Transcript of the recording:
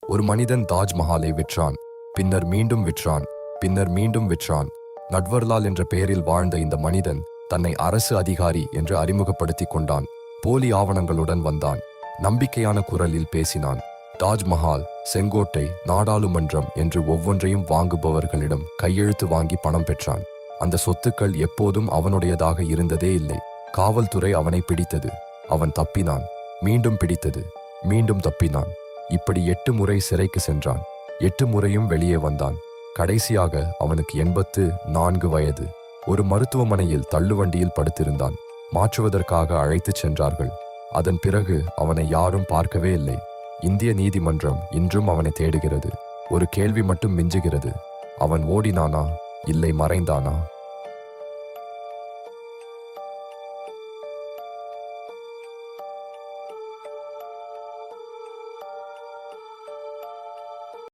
ஒரு மனிதன் தாஜ்மஹாலை விற்றான், பின்னர் மீண்டும் விற்றான், பின்னர் மீண்டும் விற்றான். நட்வர்லால் என்ற பெயரில் வாழ்ந்த இந்த மனிதன் தன்னை அரசு அதிகாரி என்று அறிமுகப்படுத்திக் கொண்டான். போலி ஆவணங்களுடன் வந்தான். நம்பிக்கையான குரலில் பேசினான். தாஜ்மஹால், செங்கோட்டை, நாடாளுமன்றம் என்று ஒவ்வொன்றையும் வாங்குபவர்களிடம் கையெழுத்து வாங்கி பணம் பெற்றான். அந்த சொத்துக்கள் எப்போதும் அவனுடையதாக இருந்ததே இல்லை. காவல்துறை அவனை பிடித்தது. அவன் தப்பினான். மீண்டும் பிடித்தது. மீண்டும் தப்பினான். இப்படி 8 முறை சிறைக்கு சென்றான். 8 முறையும் வெளியே வந்தான். கடைசியாக அவனுக்கு 84 வயது. ஒரு மருத்துவமனையில் தள்ளுவண்டியில் படுத்திருந்தான். மாற்றுவதற்காக அழைத்துச் சென்றார்கள். அதன் பிறகு அவனை யாரும் பார்க்கவே இல்லை. இந்திய நீதிமன்றம் இன்றும் அவனை தேடுகிறது. ஒரு கேள்வி மட்டும் மிஞ்சுகிறது. அவன் ஓடினானா, இல்லை மறைந்தானா?